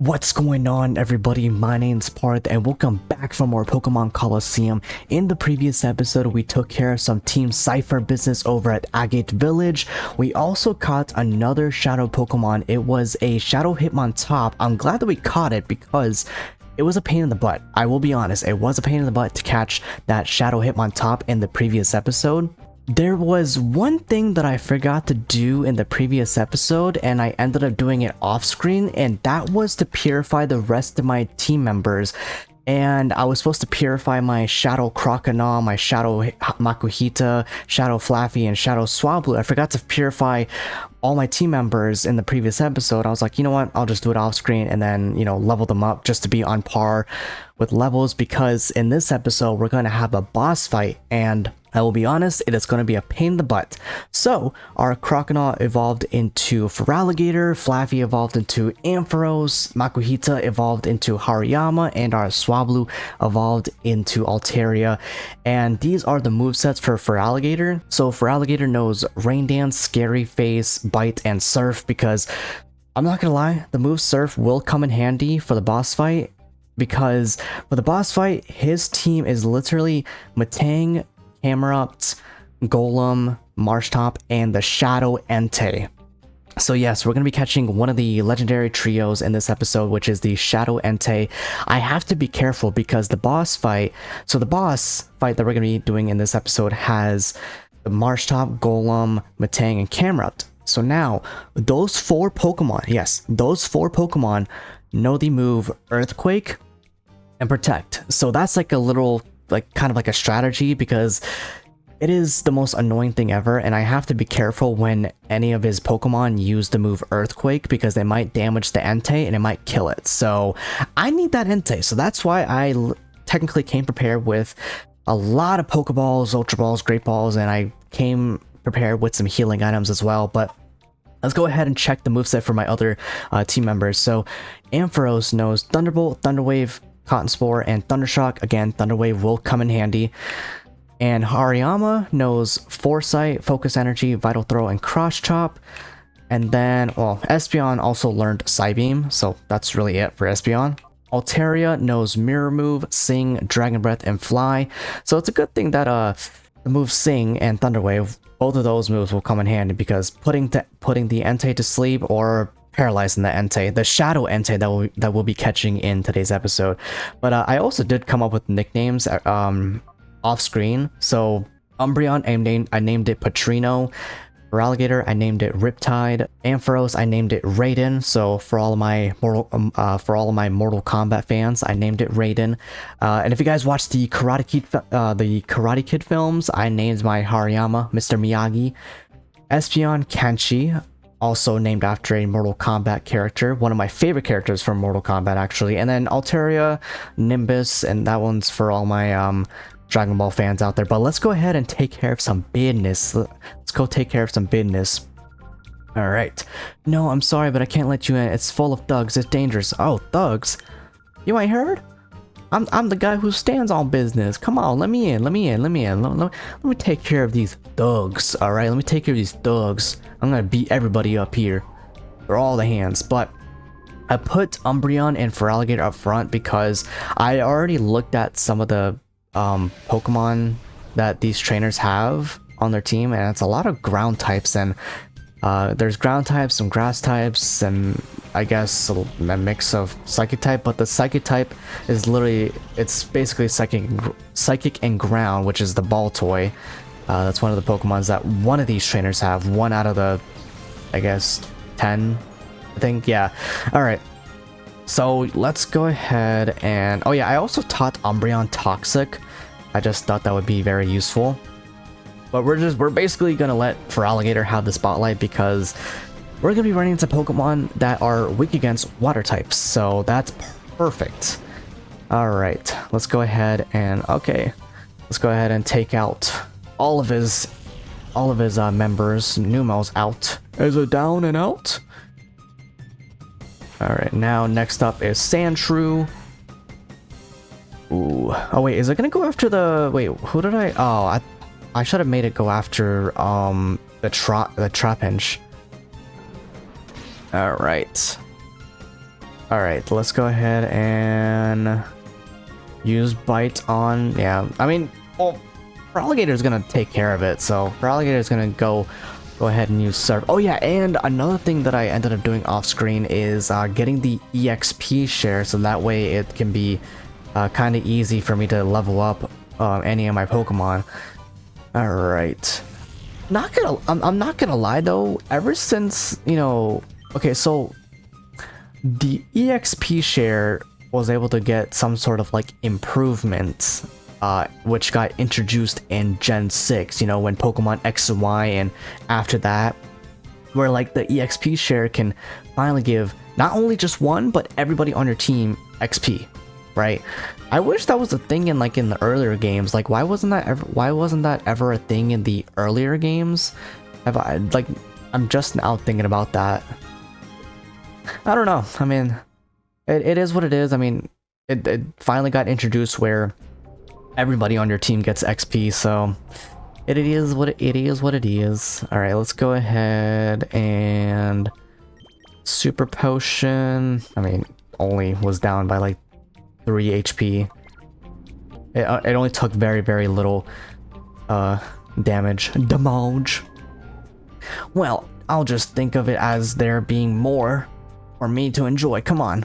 What's going on, everybody? My name's Parth and welcome back for more Pokemon Colosseum. In the previous episode, we took care of some Team Cipher business over at Agate Village. We also caught another Shadow Pokemon. It was a Shadow Hitmontop. I'm glad that we caught it because it was a pain in the butt. I will be honest, it was a pain in the butt to catch that Shadow Hitmontop in the previous episode. There was one thing that I forgot to do in the previous episode and I ended up doing it off screen, and that was to purify the rest of my team members. And I was supposed to purify my Shadow Croconaw, my Shadow Makuhita, Shadow Flaffy, and Shadow Swablu. I forgot to purify all my team members in the previous episode. I was like, you know what, I'll just do it off screen and then, level them up just to be on par with levels, because in this episode we're going to have a boss fight and I will be honest, it is going to be a pain in the butt. So, our Croconaw evolved into Feraligatr, Flaffy evolved into Ampharos, Makuhita evolved into Hariyama, and our Swablu evolved into Altaria. And these are the movesets for Feraligatr. So, Feraligatr knows Rain Dance, Scary Face, Bite, and Surf, because I'm not gonna lie, the move Surf will come in handy for the boss fight, because for the boss fight, his team is literally Matang, Camerupt, Golem, Marshtop, and the Shadow Entei. So yes, we're going to be catching one of the legendary trios in this episode, which is the Shadow Entei. I have to be careful because the boss fight that we're going to be doing in this episode has the Marshtop, Golem, Matang, and Camerupt. So now, those four Pokemon know the move Earthquake and Protect. So that's like a little kind of like a strategy, because it is the most annoying thing ever, and I have to be careful when any of his Pokemon use the move Earthquake, because they might damage the Entei and it might kill it. So I need that Entei, so that's why I technically came prepared with a lot of Pokeballs, Ultra Balls, Great Balls, and I came prepared with some healing items as well. But let's go ahead and check the moveset for my other team members. So Ampharos knows Thunderbolt, Thunderwave, Cotton Spore, and Thundershock. Again, Thunderwave will come in handy. And Hariyama knows Foresight, Focus Energy, Vital Throw, and Cross Chop. And then, well, Espeon also learned Psybeam, so that's really it for Espeon. Altaria knows Mirror Move, Sing, Dragon Breath, and Fly. So it's a good thing that the moves Sing and Thunderwave, both of those moves will come in handy, because putting the Entei to sleep or paralyzing the Entei, the Shadow Entei that we'll be catching in today's episode. But I also did come up with nicknames off screen. So Umbreon, I named it Patrino. Feraligatr, I named it Riptide. Ampharos, I named it Raiden. So for all of my Mortal Kombat fans, I named it Raiden. And if you guys watched the Karate Kid films, I named my Hariyama Mr. Miyagi. Espeon, Kenshi, also named after a Mortal Kombat character, one of my favorite characters from Mortal Kombat actually. And then Altaria, Nimbus, and that one's for all my Dragon Ball fans out there. But let's go ahead and take care of some business. Let's go take care of some business. Alright. No, I'm sorry, but I can't let you in. It's full of thugs. It's dangerous. Oh, thugs? You ain't heard? I'm the guy who stands on business. Come on, let me in. Let me take care of these thugs. Alright, let me take care of these thugs. I'm gonna beat everybody up here. They're all the hands. But I put Umbreon and Feraligatr up front because I already looked at some of the Pokemon that these trainers have on their team, and it's a lot of ground types, and there's ground types, some grass types, and I guess a mix of psychic type. But the psychic type is literally, it's basically psychic and ground, which is the Baltoy. That's one of the Pokemons that one of these trainers have. One out of the, I guess, 10, I think. Yeah. All right. So let's go ahead and, oh yeah, I also taught Umbreon Toxic. I just thought that would be very useful. But we're basically gonna let Feraligatr have the spotlight, because we're gonna be running into Pokemon that are weak against water types. So that's perfect. All right, let's go ahead and take out all of his members. Numel's out. Is it down and out? Alright, now next up is Sandshrew. Ooh. Oh wait, is it gonna go after the... Wait, who did I... Oh, I should have made it go after the Trapinch. Alright. Alright, let's go ahead and use bite on, yeah, I mean, well, Alligator's gonna take care of it, so Alligator's gonna go ahead and use serve. Oh yeah, and another thing that I ended up doing off screen is getting the EXP share, so that way it can be kind of easy for me to level up any of my Pokemon. Alright. I'm not gonna lie though, ever since, you know, okay, so the EXP share was able to get some sort of like improvements, which got introduced in Gen 6, you know, when Pokemon X and Y, and after that, where like the EXP share can finally give not only just one, but everybody on your team XP, right? I wish that was a thing in like in the earlier games. Like, why wasn't that ever a thing in the earlier games? I'm just now thinking about that. I don't know. I mean, it is what it is. I mean, it finally got introduced where everybody on your team gets XP, so it is what it is. All right, let's go ahead and Super Potion. I mean, only was down by like 3 HP. It only took very, very little damage. Well, I'll just think of it as there being more for me to enjoy. Come on.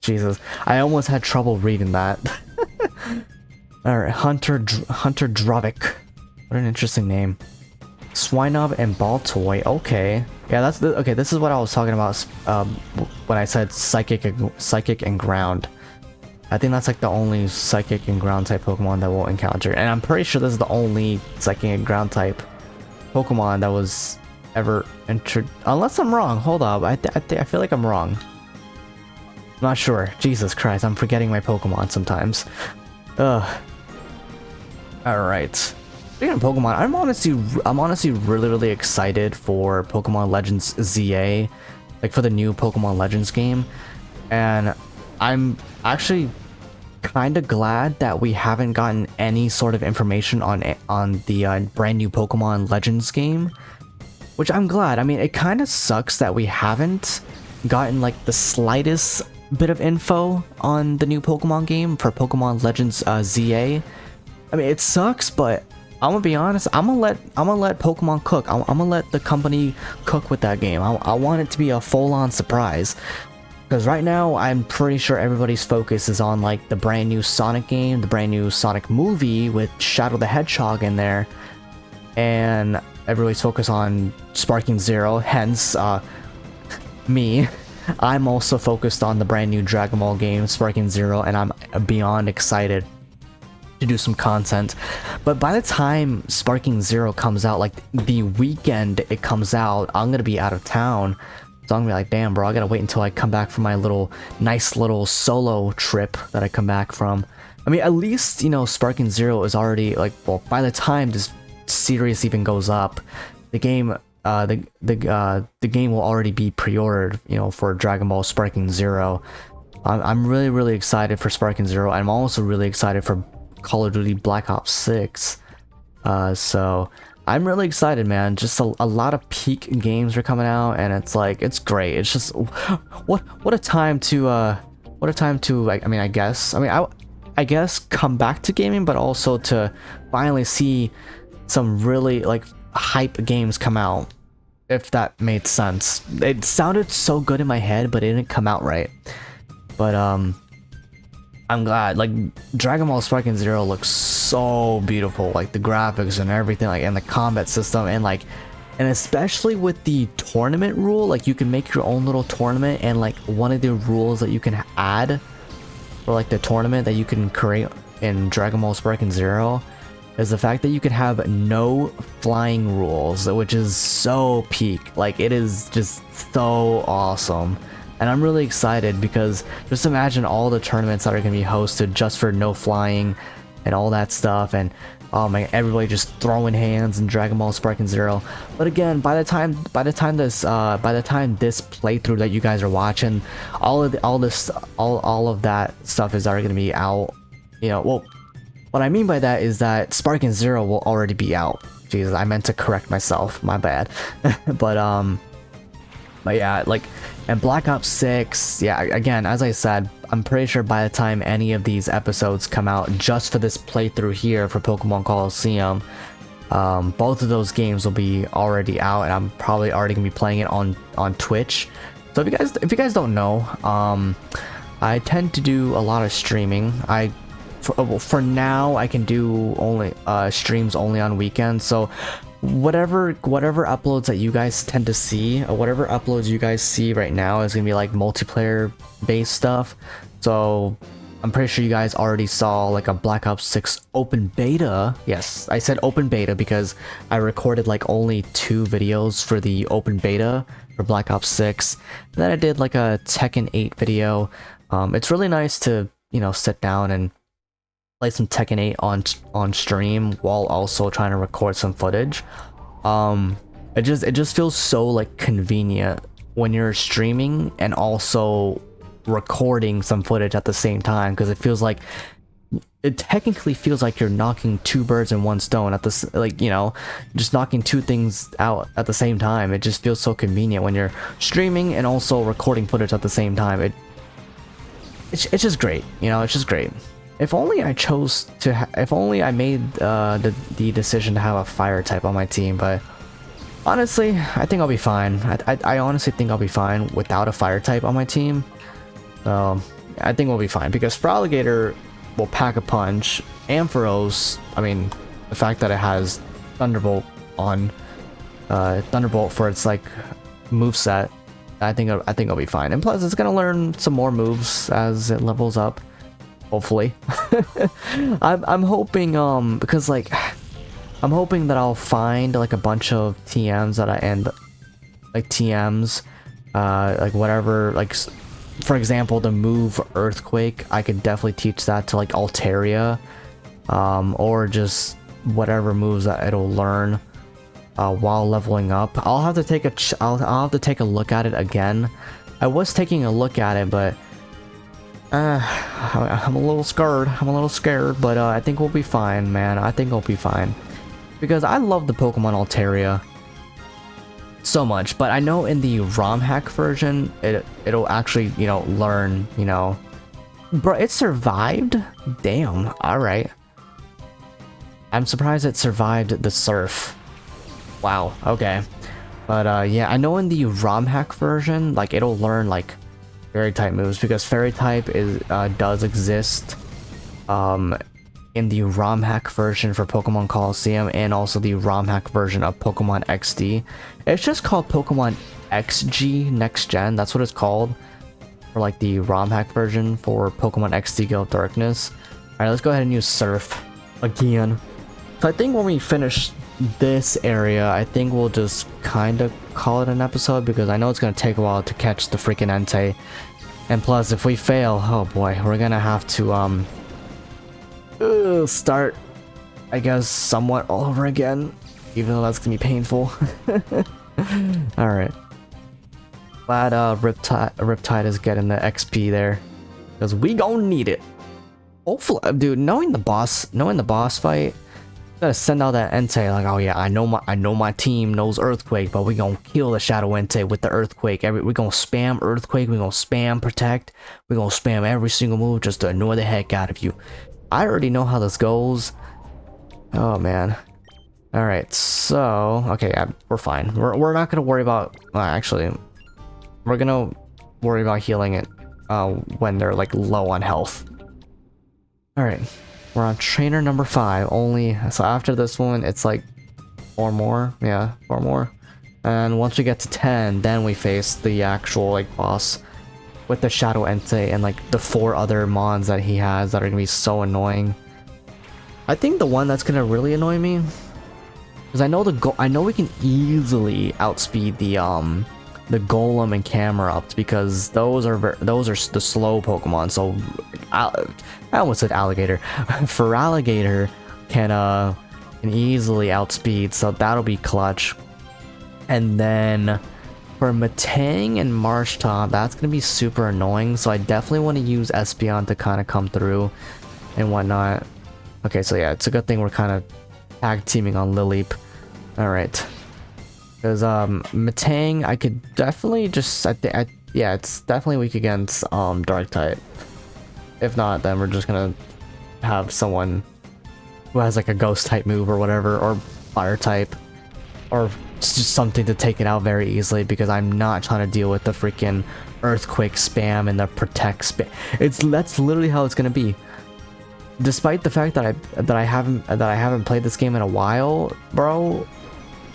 Jesus, I almost had trouble reading that. Alright, Hunter Dravik. What an interesting name. Swinub and Baltoy. Okay. Yeah, okay, this is what I was talking about when I said psychic and ground. I think that's like the only psychic and ground type Pokemon that we'll encounter. And I'm pretty sure this is the only psychic and ground type Pokemon that was ever entered. Unless I'm wrong. Hold up. I feel like I'm wrong. I'm not sure. Jesus Christ, I'm forgetting my Pokemon sometimes. Ugh. Alright. Speaking of Pokemon, I'm honestly really excited for Pokemon Legends ZA. Like for the new Pokemon Legends game. And I'm actually kind of glad that we haven't gotten any sort of information on the brand new Pokemon Legends game. Which I'm glad. I mean, it kind of sucks that we haven't gotten like the slightest bit of info on the new Pokemon game for Pokemon Legends ZA. I mean, it sucks, but I'm gonna be honest. I'm gonna let Pokemon cook. I'm gonna let the company cook with that game. I want it to be a full-on surprise. Because right now, I'm pretty sure everybody's focus is on like the brand new Sonic game, the brand new Sonic movie with Shadow the Hedgehog in there, and everybody's focused on Sparking Zero. Hence, me. I'm also focused on the brand new Dragon Ball game, Sparking Zero, and I'm beyond excited to do some content. But by the time Sparking Zero comes out, like the weekend it comes out, I'm gonna be out of town. So I'm gonna be like, damn bro, I gotta wait until I come back from my nice little solo trip that I come back from. I mean, at least, you know, Sparking Zero is already like, well, by the time this series even goes up, the game the game will already be pre-ordered, you know, for Dragon Ball Sparking Zero. I'm really excited for Sparking Zero. I'm also really excited for Call of Duty Black Ops 6. So I'm really excited, man. Just a lot of peak games are coming out, and it's like, it's great. It's just what a time to like, I mean, I guess come back to gaming, but also to finally see some really like hype games come out, if that made sense. It sounded so good in my head, but it didn't come out right. But I'm glad. Like, Dragon Ball Sparking Zero looks so beautiful, like the graphics and everything, like, and the combat system, and like, and especially with the tournament rule, like you can make your own little tournament, and like one of the rules that you can add for like the tournament that you can create in Dragon Ball Sparking Zero is the fact that you can have no flying rules, which is so peak. Like, it is just so awesome. And I'm really excited because just imagine all the tournaments that are going to be hosted just for no flying and all that stuff. And oh my, everybody just throwing hands in Dragon Ball Sparking Zero. But again, by the time this playthrough that you guys are watching, all of that stuff is already going to be out. You know, well, what I mean by that is that Sparking Zero will already be out. Jesus, I meant to correct myself. My bad. But But yeah, like, and Black Ops 6, yeah, again, as I said, I'm pretty sure by the time any of these episodes come out just for this playthrough here for Pokemon Colosseum, both of those games will be already out, and I'm probably already gonna be playing it on Twitch. So if you guys don't know, I tend to do a lot of streaming. For now, I can do only streams only on weekends. So whatever uploads that you guys tend to see, or whatever uploads you guys see right now is gonna be like multiplayer based stuff. So I'm pretty sure you guys already saw like a Black Ops 6 open beta. Yes, I said open beta because I recorded like only 2 videos for the open beta for Black Ops 6. And then I did like a Tekken 8 video. It's really nice to, you know, sit down and play some Tekken 8 on stream while also trying to record some footage. It just feels so like convenient when you're streaming and also recording some footage at the same time, because it technically feels like you're knocking 2 birds in 1 stone at this, like, you know, just knocking 2 things out at the same time. It just feels so convenient when you're streaming and also recording footage at the same time. It's just great, you know. It's just great. If only I chose to if only I made the decision to have a fire type on my team, but honestly, I think I'll be fine. I honestly think I'll be fine without a fire type on my team. I think we'll be fine, because Feraligatr will pack a punch. Ampharos, I mean, the fact that it has Thunderbolt on Thunderbolt for its like moveset, I think I'll be fine. And plus, it's gonna learn some more moves as it levels up. Hopefully. I'm hoping because like I'm hoping that I'll find like a bunch of TMs that I end like TMs like whatever, like for example the move Earthquake, I could definitely teach that to like Altaria, or just whatever moves that it'll learn while leveling up. I'll have to take a look at it again. I was taking a look at it, but I'm a little scared, but I think we'll be fine, man. I think we'll be fine, because I love the Pokemon Altaria so much. But I know in the ROM hack version, it'll actually, you know, learn, you know. Bro, it survived? Damn, alright. I'm surprised it survived the surf. Wow, okay. But yeah, I know in the ROM hack version, like, it'll learn like fairy type moves, because fairy type does exist in the ROM hack version for Pokemon Colosseum, and also the ROM hack version of Pokemon XD. It's just called Pokemon XG Next Gen. That's what it's called for like the ROM hack version for Pokemon XD Gale of Darkness. Alright, let's go ahead and use Surf again. So I think when we finish this area, I think we'll just kind of call it an episode, because I know it's going to take a while to catch the freaking Entei. And plus, if we fail, oh boy, we're going to have to start, I guess, somewhat all over again, even though that's going to be painful. Alright. Glad Riptide is getting the XP there, because we gonna need it. Hopefully, dude, knowing the boss fight, gotta send out that Entei like, oh yeah, I know my team knows Earthquake, but we gonna kill the Shadow Entei with the Earthquake. We gonna spam Earthquake, we gonna spam Protect, we gonna spam every single move just to annoy the heck out of you. I already know how this goes. Oh man. All right, so okay, yeah, we're fine. We're not gonna worry about. Actually, we're gonna worry about healing it when they're like low on health. All right. We're on trainer number 5 only, so after this one it's like 4 more. Yeah, 4 more. And once we get to 10, then we face the actual like boss with the Shadow Entei and like the 4 other mons that he has that are gonna be so annoying. I think the one that's gonna really annoy me, because I know we can easily outspeed the Golem and Camerupt, because those are the slow Pokemon. So I almost said alligator. Feraligatr can easily outspeed, so that'll be clutch. And then for Metang and Marshtomp, that's gonna be super annoying. So I definitely want to use Espeon to kind of come through and whatnot. Okay, so yeah, it's a good thing we're kind of tag teaming on Lileep. All right. Because Matang, I could definitely just yeah, it's definitely weak against Dark type. If not, then we're just gonna have someone who has like a ghost type move or whatever, or fire type, or just something to take it out very easily, because I'm not trying to deal with the freaking earthquake spam and the protect spam. That's literally how it's gonna be. Despite the fact that I haven't played this game in a while, bro,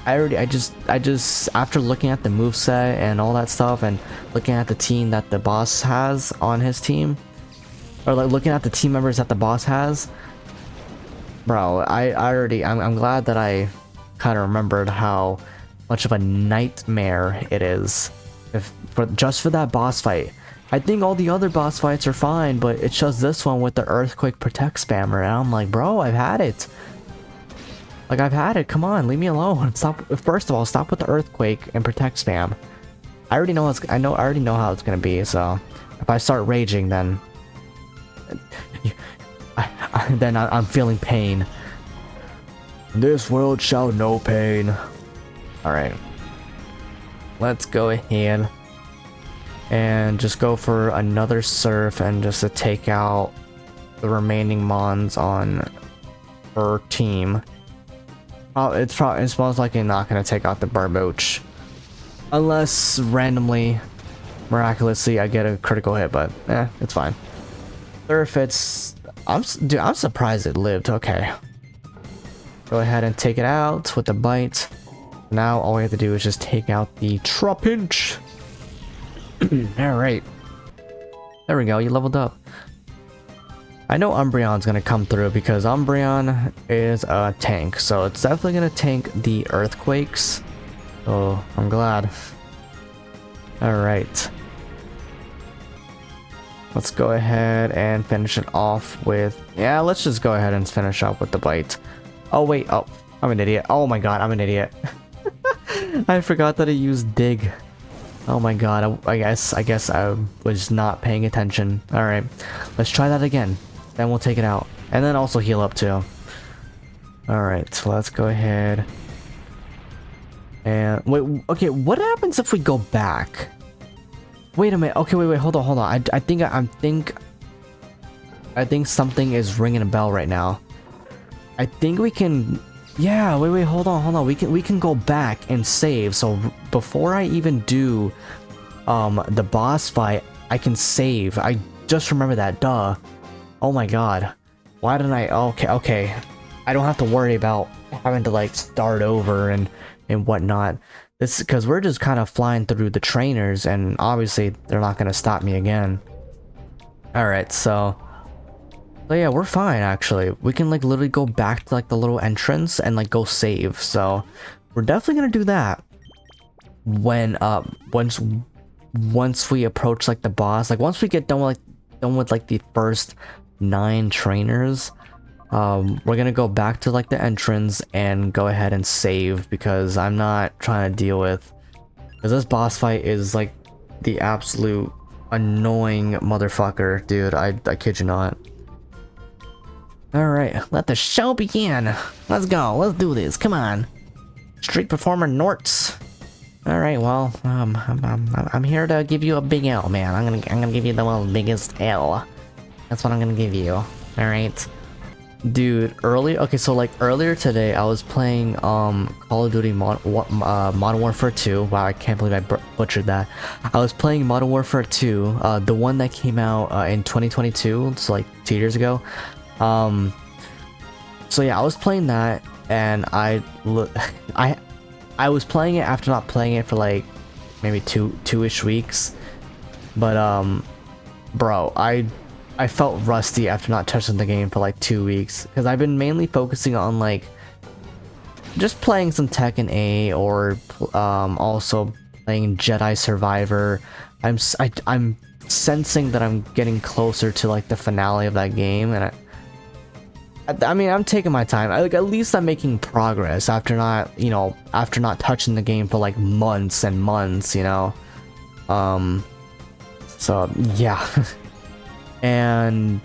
I just after looking at the moveset and all that stuff, and looking at the team that the boss has on his team, or like looking at the team members that the boss has, bro, I'm glad that I kind of remembered how much of a nightmare it is just for that boss fight. I think all the other boss fights are fine, but it's just this one with the earthquake protect spammer, and I'm like, bro, I've had it. Like, I've had it. Come on, leave me alone. Stop. First of all, stop with the earthquake and protect spam. I already know how it's gonna be. So if I start raging, then I'm feeling pain. This world shall know pain. All right, let's go ahead and just go for another surf, and just to take out the remaining mons on her team. Oh, it's most likely not gonna take out the Barboach, unless randomly, miraculously, I get a critical hit. But it's fine. Surf, dude, I'm surprised it lived. Okay, go ahead and take it out with the bite. Now all we have to do is just take out the Trapinch. Alright. There we go, you leveled up. I know Umbreon's gonna come through, because Umbreon is a tank, so it's definitely gonna tank the earthquakes. Oh, I'm glad. Alright. Let's go ahead and finish it off with... Yeah, let's just go ahead and finish up with the bite. Oh, wait. Oh, I'm an idiot. Oh my god, I'm an idiot. I forgot that I used dig. Oh my god, I guess I was not paying attention. Alright, let's try that again. Then we'll take it out. And then also heal up too. Alright, so let's go ahead. And wait, okay, what happens if we go back? Wait a minute. Okay, wait, hold on. I think something is ringing a bell right now. I think we can... Yeah, wait, hold on. We can go back and save. So before I even do the boss fight, I can save. I just remember that. Duh. Oh my god. Why didn't I? Okay. I don't have to worry about having to like start over and whatnot. This because we're just kind of flying through the trainers, and obviously they're not gonna stop me again. All right, so yeah, we're fine actually. We can like literally go back to like the little entrance and like go save. So we're definitely gonna do that when once we approach like the boss. Like once we get done with like the first 9 trainers, we're gonna go back to like the entrance and go ahead and save, because I'm not trying to deal with, because this boss fight is like the absolute annoying motherfucker, dude. I kid you not. Alright, let the show begin. Let's go, let's do this, come on. Street performer Norts. Alright, well, I'm here to give you a big L, man. I'm gonna give you the world's biggest L. That's what I'm gonna give you. Alright. Dude, okay, so like earlier today I was playing Call of Duty Modern Warfare 2. Wow, I can't believe I butchered that. I was playing Modern Warfare 2, the one that came out in 2022, so like 2 years ago. So yeah, I was playing that, and I was playing it after not playing it for like maybe two-ish weeks, but bro, I felt rusty after not touching the game for like 2 weeks, because I've been mainly focusing on like just playing some Tekken 8, or also playing Jedi Survivor. I'm sensing that I'm getting closer to like the finale of that game, and I mean, I'm taking my time. Like, at least I'm making progress after not touching the game for like months and months, you know. So yeah. And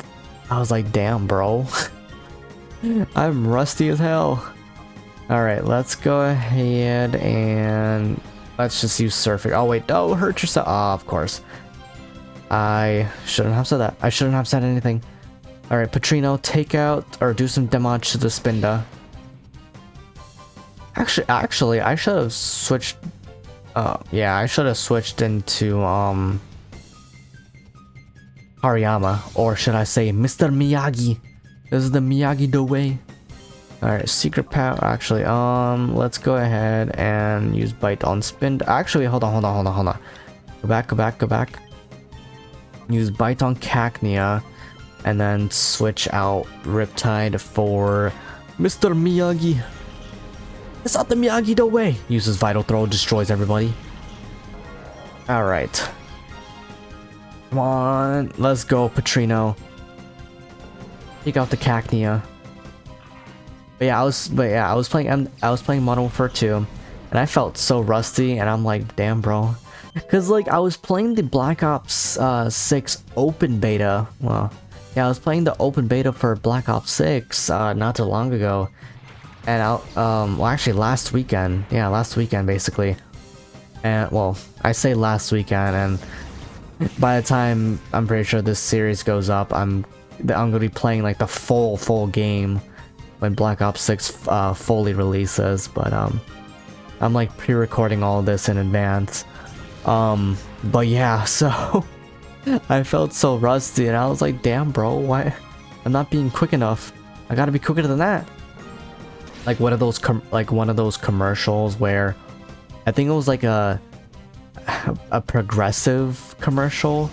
I was like, damn, bro. I'm rusty as hell. Alright, let's go ahead and let's just use surfing. Oh wait, don't hurt yourself. Ah, of course. I shouldn't have said that. I shouldn't have said anything. Alright, Petrino, take out or do some damage to the Spinda. Actually, I should have switched. Yeah, I should have switched into Hariyama, or should I say Mr. Miyagi? This is the Miyagi the way. Alright, secret power. Actually, let's go ahead and use bite on spin. Actually, hold on. Go back. Use bite on Cacnea, and then switch out Riptide for Mr. Miyagi. It's not the Miyagi the way. Uses Vital Throw, destroys everybody. Alright. Come on, let's go, Petrino. Take out the Cacnea. But yeah, I was playing Modern Warfare 2, and I felt so rusty, and I'm like, damn, bro. Cause like I was playing the Black Ops 6 open beta. Well, yeah, I was playing the open beta for Black Ops 6 not too long ago, and well, actually last weekend. Yeah, last weekend basically. And well, I say last weekend, and by the time I'm pretty sure this series goes up, I'm gonna be playing like the full game when Black Ops 6 fully releases. But I'm like pre-recording all of this in advance. But yeah, so I felt so rusty, and I was like, damn, bro, why I'm not being quick enough? I gotta be quicker than that. Like one of those commercials where I think it was like a progressive commercial,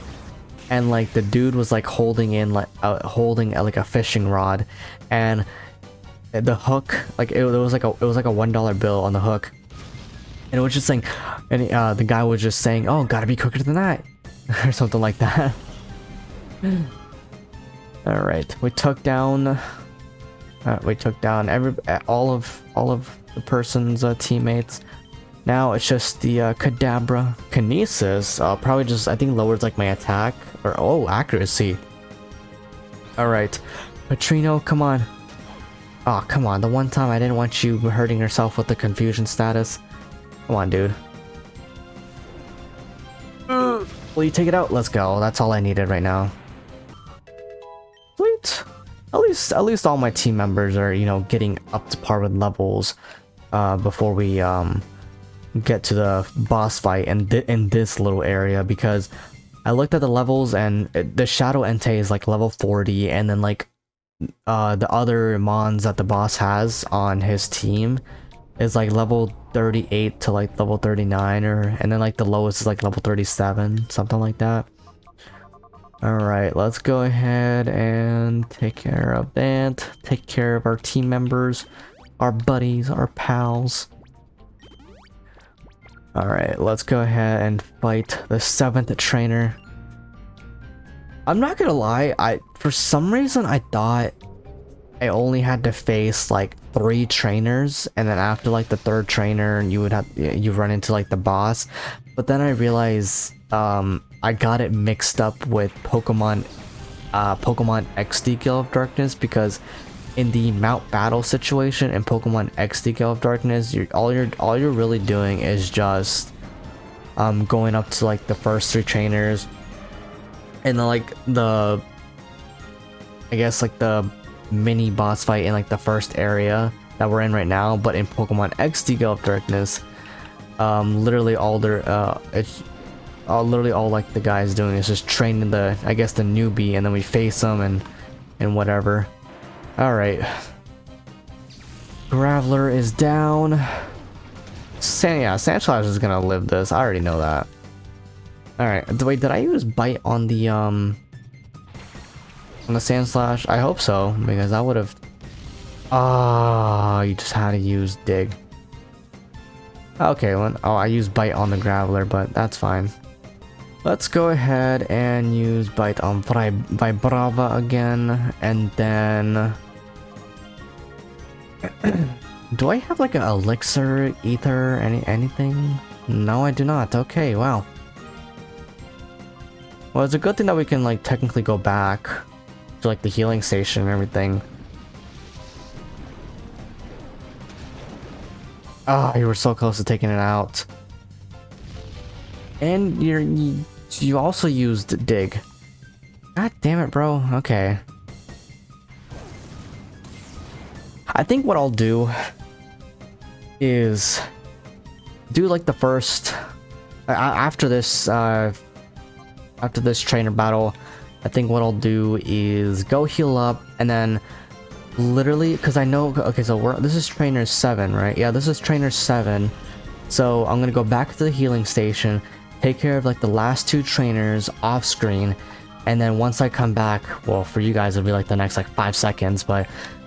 and like the dude was like holding like a fishing rod, and the hook, like it was like a $1 bill on the hook, and it was just saying, and the guy was just saying, oh, gotta be quicker than that, or something like that. All right, we took down all of the person's teammates. Now it's just the Kadabra. Kinesis probably just, I think, lowers like my attack or accuracy. All right, Petrino, come on. Oh, come on, the one time I didn't want you hurting yourself with the confusion status. Come on, dude. Will you take it out? Let's go. That's all I needed right now. Sweet. At least all my team members are, you know, getting up to par with levels before we get to the boss fight in this little area, because I looked at the levels, and the Shadow Entei is like level 40, and then like the other mons that the boss has on his team is like level 38 to like level 39, and then like the lowest is like level 37, something like that. All right, let's go ahead and take care of that. Take care of our team members, our buddies, our pals. All right, let's go ahead and fight the 7th trainer. I'm not gonna lie, for some reason I thought I only had to face like 3 trainers, and then after like the 3rd trainer you run into like the boss. But then I realized I got it mixed up with Pokemon XD Gale of Darkness, because in the Mount Battle situation in Pokemon XD Gale of Darkness, all you're really doing is just going up to like the first 3 trainers, and then like I guess like the mini boss fight in like the first area that we're in right now. But in Pokemon XD Gale of Darkness, literally all like the guy's doing is just training the newbie, and then we face them and whatever. All right, Graveler is down. Sandslash is gonna live this. I already know that. All right, wait, did I use bite on the Sandslash? I hope so, because I would have. You just had to use dig. Okay, well, I used bite on the Graveler, but that's fine. Let's go ahead and use bite on Vibrava again, and then do I have like an elixir, ether, anything? No, I do not. Okay, wow. Well, it's a good thing that we can like technically go back to like the healing station and everything. Oh, you were so close to taking it out. And you also used dig. God damn it, bro. Okay. I think what I'll do is do like the first after this trainer battle. I think what I'll do is go heal up and then literally, because I know, okay, so this is trainer 7, right? Yeah, this is trainer 7. So I'm gonna go back to the healing station, take care of like the last 2 trainers off screen, and then once I come back, well, for you guys it'll be like the next like 5 seconds, but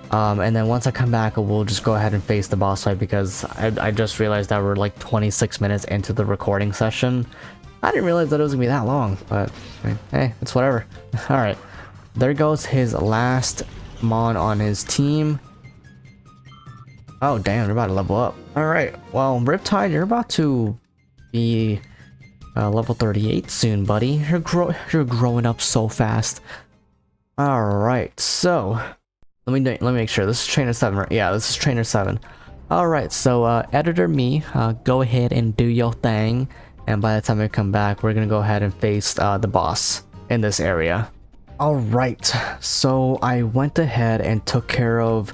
and then once I come back, we'll just go ahead and face the boss fight, because I just realized that we're like 26 minutes into the recording session. I didn't realize that it was gonna be that long, but hey, it's whatever. Alright, there goes his last mon on his team. Oh damn, they're about to level up. Alright, well, Riptide, you're about to be level 38 soon, buddy. You're growing up so fast. Alright, so let me make sure. This is trainer 7, right? Yeah, this is trainer 7. Alright, so editor me, go ahead and do your thing, and by the time I come back, we're gonna go ahead and face the boss in this area. Alright, so I went ahead and took care of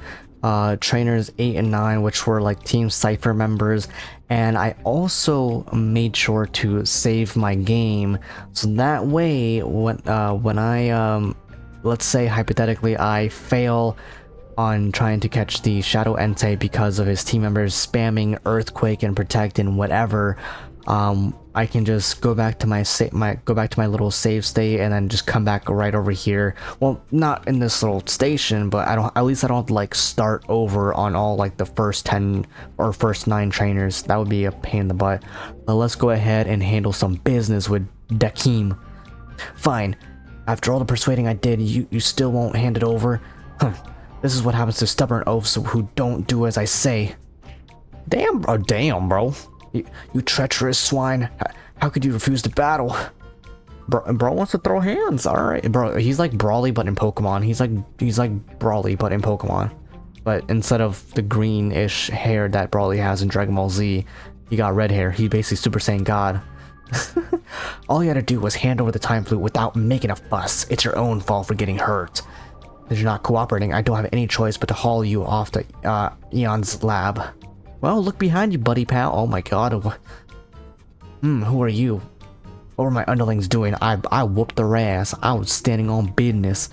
trainers 8 and 9, which were like Team Cipher members, and I also made sure to save my game, so that way when I let's say hypothetically I fail on trying to catch the Shadow Entei because of his team members spamming Earthquake and Protect and whatever, I can just go back to my little save state and then just come back right over here. Well, not in this little station, but at least I don't have to like start over on all like the first 10 or first 9 trainers. That would be a pain in the butt. But let's go ahead and handle some business with Dakim. Fine. After all the persuading I did, you still won't hand it over? Huh. This is what happens to stubborn oafs who don't do as I say. Damn, bro. You treacherous swine. How could you refuse to battle? Bro wants to throw hands. Alright, bro. He's like Brawly, but in Pokemon. He's like Brawly, but in Pokemon. But instead of the greenish hair that Brawly has in Dragon Ball Z, he got red hair. He basically Super Saiyan God. All you had to do was hand over the Time Flute without making a fuss. It's your own fault for getting hurt. If you're not cooperating, I don't have any choice but to haul you off to Eon's lab. Well, look behind you, buddy pal. Oh my god. Who are you? What were my underlings doing? I whooped their ass. I was standing on business.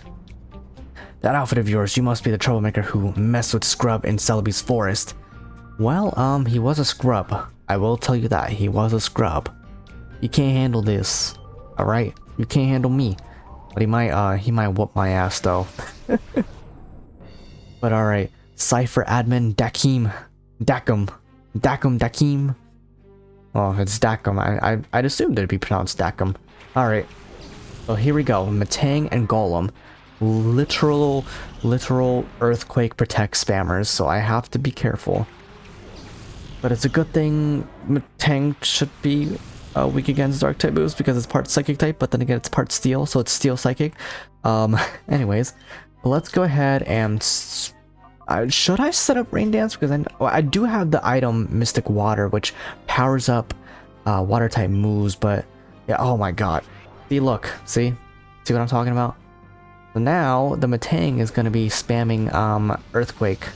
That outfit of yours, you must be the troublemaker who messed with Scrub in Celebi's forest. Well, he was a scrub. I will tell you that. He was a scrub. You can't handle this. Alright? You can't handle me. But he might whoop my ass though. But alright. Cipher admin Dakim. Dakim. Oh, it's Dakim. I'd assumed it'd be pronounced Dakim. Alright. So here we go. Matang and Golem. Literal Earthquake Protect spammers, so I have to be careful. But it's a good thing Matang should be weak against Dark type moves because it's part Psychic type, but then again it's part Steel, so it's Steel Psychic. Anyways, let's go ahead and... should I set up Rain Dance? Because I do have the item Mystic Water, which powers up water type moves, but yeah, oh my god. See, look, see what I'm talking about? So now the Matang is going to be spamming Earthquake.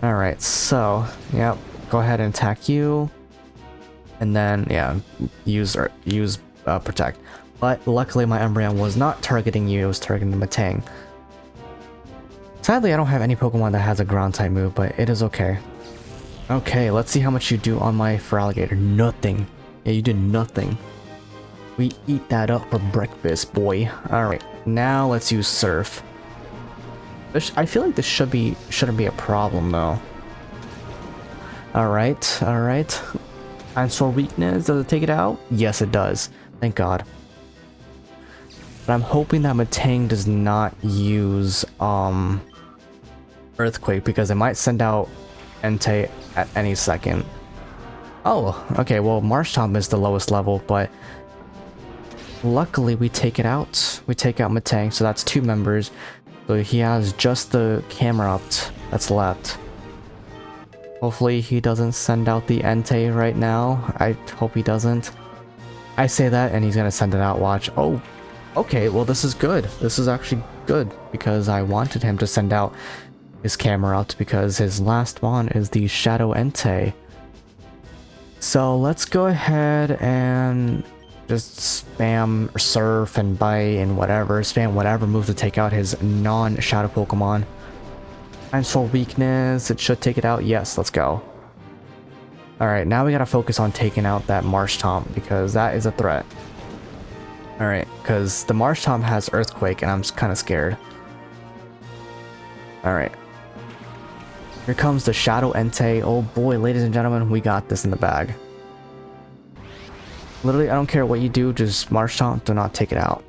Alright, so yep, go ahead and attack you, and then yeah, use Protect. But luckily my Umbreon was not targeting you, it was targeting the Matang. Sadly, I don't have any Pokemon that has a ground type move, but it is okay. Okay, let's see how much you do on my Feraligatr. Nothing. Yeah, you did nothing. We eat that up for breakfast, boy. Alright, now let's use Surf. I feel like this shouldn't be a problem, though. Alright. And for weakness, does it take it out? Yes, it does. Thank God. But I'm hoping that Matang does not use, Earthquake, because it might send out Entei at any second. Oh, okay, well, Marshtomp is the lowest level, but luckily we take it out. We take out Matang, so that's 2 members. So he has just the Camerupt that's left. Hopefully he doesn't send out the Entei right now. I hope he doesn't. I say that and he's gonna send it out, watch. Oh, okay, well this is good. This is actually good because I wanted him to send out his camera out because his last one is the Shadow Entei. So let's go ahead and just spam Surf and Bite and whatever. Spam whatever move to take out his non-Shadow Pokemon. Times for weakness, it should take it out. Yes, let's go. Alright, now we gotta focus on taking out that Marshtomp because that is a threat. Alright, because the Marshtomp has Earthquake and I'm kind of scared. Alright. Here comes the Shadow Entei. Oh boy, ladies and gentlemen, we got this in the bag. Literally, I don't care what you do, just Marshtomp, do not take it out.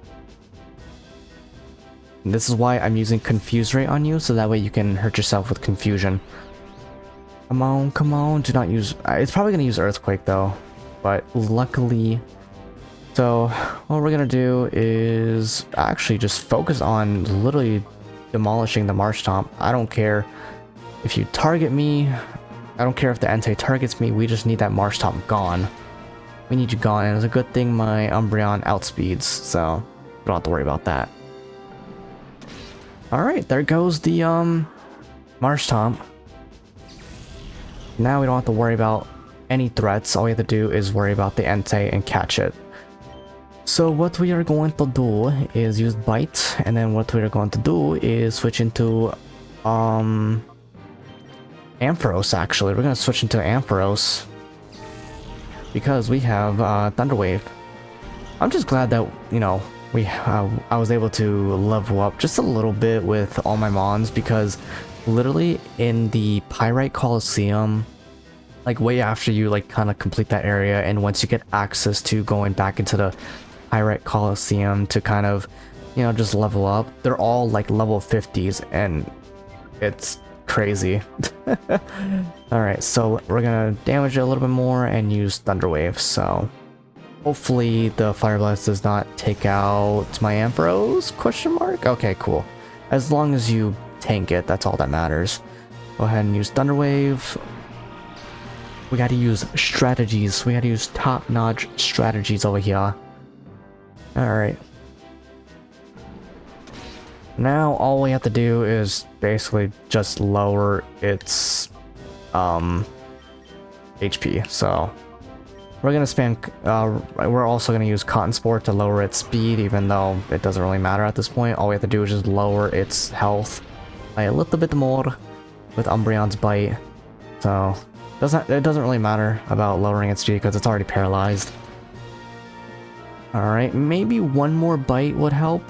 And this is why I'm using Confuse Ray on you, so that way you can hurt yourself with Confusion. Come on, do not use... It's probably going to use Earthquake though, but luckily... So, what we're going to do is actually just focus on literally demolishing the Marshtomp. I don't care if you target me, I don't care if the Entei targets me, we just need that Marshtomp gone. We need you gone, and it's a good thing my Umbreon outspeeds, so we don't have to worry about that. Alright, there goes the Marshtomp. Now we don't have to worry about any threats, all we have to do is worry about the Entei and catch it. So what we are going to do is use Bite, and then what we are going to do is switch into Ampharos actually. We're going to switch into Ampharos because we have Thunder Wave. I'm just glad that, you know, I was able to level up just a little bit with all my mons because literally in the Pyrite Colosseum, like way after you like kind of complete that area and once you get access to going back into the Pyrite Colosseum to kind of, you know, just level up, they're all like level 50s and it's crazy. Alright, so we're gonna damage it a little bit more and use Thunder Wave, so hopefully the Fire Blast does not take out my Ampharos? Question mark? Okay, cool. As long as you tank it, that's all that matters. Go ahead and use Thunder Wave. We gotta use strategies. We gotta use top-notch strategies over here. Alright. Now all we have to do is basically just lower its HP. So we're gonna spam. We're also gonna use Cotton Sport to lower its speed, even though it doesn't really matter at this point. All we have to do is just lower its health by a little bit more with Umbreon's Bite. So it doesn't really matter about lowering its speed because it's already paralyzed. All right, maybe one more Bite would help.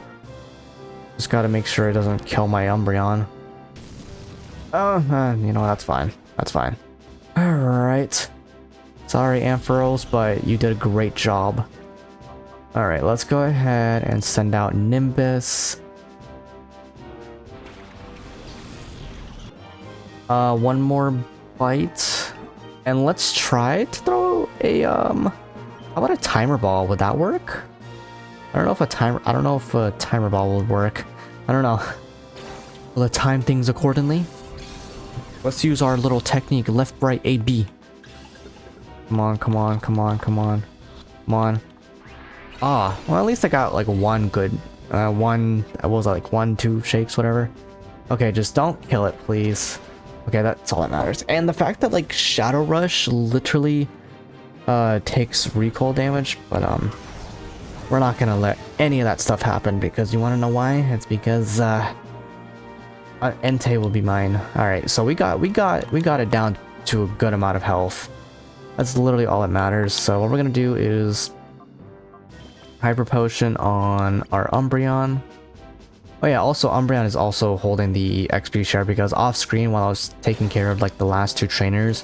Just gotta make sure it doesn't kill my Umbreon. You know, that's fine. That's fine. Alright. Sorry, Ampharos, but you did a great job. Alright, let's go ahead and send out Nimbus. One more Bite. And let's try to throw a, how about a Timer Ball? Would that work? I don't know if a timer ball would work. I don't know. Will it time things accordingly? Let's use our little technique, left, right, A, B. Come on, come on, come on, come on. Come on. Ah, well at least I got like one good, what was that, like 1, 2 shakes, whatever. Okay, just don't kill it, please. Okay, that's all that matters. And the fact that like Shadow Rush literally takes recoil damage, but we're not gonna let any of that stuff happen because you want to know why? It's because Entei will be mine. All right, so we got it down to a good amount of health. That's literally all that matters. So what we're gonna do is Hyper Potion on our Umbreon. Oh yeah, also Umbreon is also holding the XP share because off screen while I was taking care of like the last 2 trainers,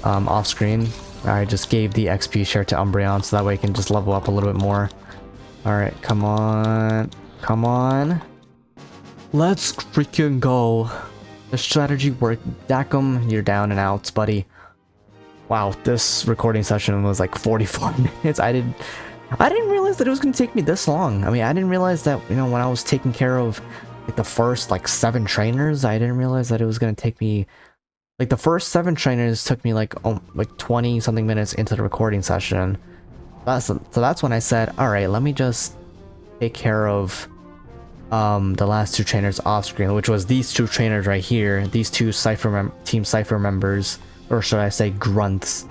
off screen, I just gave the XP share to Umbreon so that way it can just level up a little bit more. Alright, come on. Come on. Let's freaking go. The strategy worked. Dakim, you're down and out, buddy. Wow, this recording session was like 44 minutes. I didn't realize that it was going to take me this long. I mean, I didn't realize that, you know, when I was taking care of like the first like 7 trainers, I didn't realize that it was going to take me Like the first 7 trainers took me like 20 something minutes into the recording session. So that's when I said, all right, let me just take care of the last 2 trainers off screen, which was these 2 trainers right here, these 2 Team Cipher members, or should I say grunts.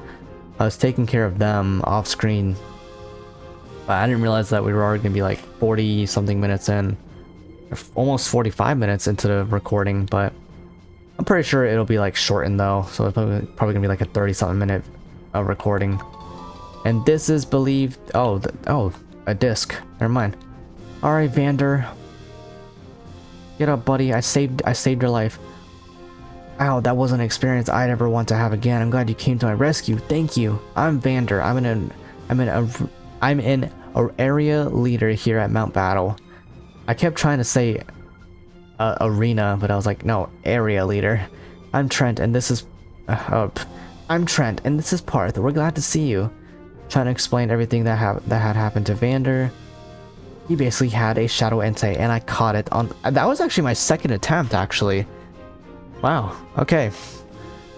I was taking care of them off screen, but I didn't realize that we were already gonna be like 40 something minutes in, almost 45 minutes into the recording. But I'm pretty sure it'll be like shortened though, so it's probably gonna be like a 30 something minute recording. And this is believed, oh a disc, never mind. All right, Vander, get up, buddy. I saved your life. Ow, that wasn't an experience I'd ever want to have again. I'm glad you came to my rescue. Thank you. I'm Vander. I'm an area leader here at Mount Battle. I kept trying to say arena, but I was like, no, area leader. I'm Trent, and this is Parth. We're glad to see you. Trying to explain everything that had happened to Vander. He basically had a shadow entei, and I caught it on. That was actually my 2nd attempt, actually. Wow. Okay.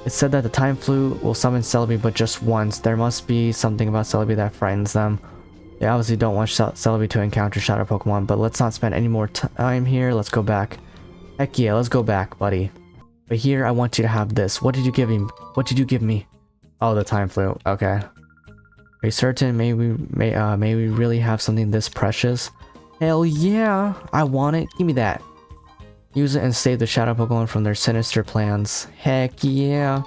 It said that the time flute will summon Celebi, but just once. There must be something about Celebi that frightens them. They obviously don't want Celebi to encounter shadow Pokemon, but let's not spend any more time here. Let's go back. Heck yeah, let's go back, buddy. But here, I want you to have this. What did you give me? What did you give me? Oh, the time flute. Okay. Are you certain? May we really have something this precious? Hell yeah! I want it. Give me that. Use it and save the shadow Pokemon from their sinister plans. Heck yeah!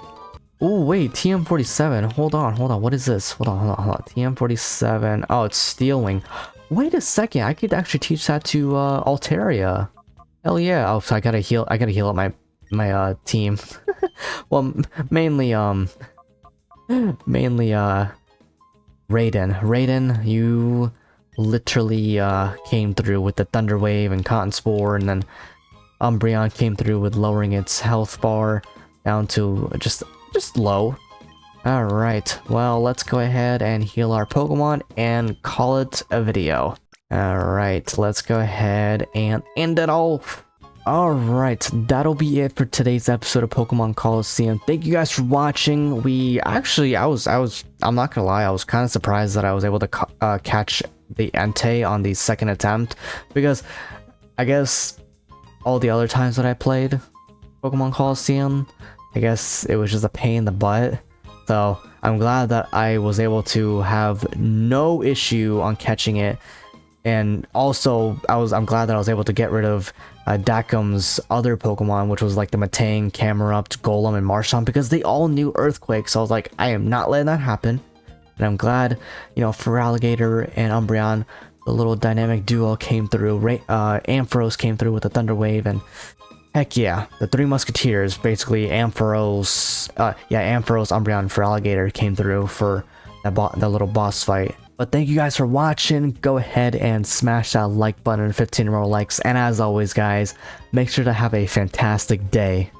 Oh wait, TM47. Hold on. What is this? Hold on. TM47. Oh, it's Steel Wing. Wait a second. I could actually teach that to Altaria. Hell yeah! Oh, so I gotta heal up my team. Well, mainly Raiden, you literally came through with the Thunder Wave and Cotton Spore, and then Umbreon came through with lowering its health bar down to just low. Alright, well, let's go ahead and heal our Pokemon and call it a video. Alright, let's go ahead and end it off. Alright, that'll be it for today's episode of Pokemon Colosseum. Thank you guys for watching. I'm not gonna lie, I was kind of surprised that I was able to catch the Entei on the 2nd attempt, because I guess all the other times that I played Pokemon Colosseum, I guess it was just a pain in the butt. So I'm glad that I was able to have no issue on catching it. And also, I'm glad that I was able to get rid of Dakim's other Pokemon, which was like the Matang, Camerupt, Golem, and Marshtomp, because they all knew Earthquake. So I was like, I am not letting that happen. And I'm glad, Feraligatr and Umbreon, the little dynamic duo, came through. Ampharos came through with the Thunder Wave, and heck yeah, the 3 Musketeers, basically Ampharos, Umbreon, and Feraligatr came through for that little boss fight. But thank you guys for watching. Go ahead and smash that like button, 15 more likes. And as always, guys, make sure to have a fantastic day.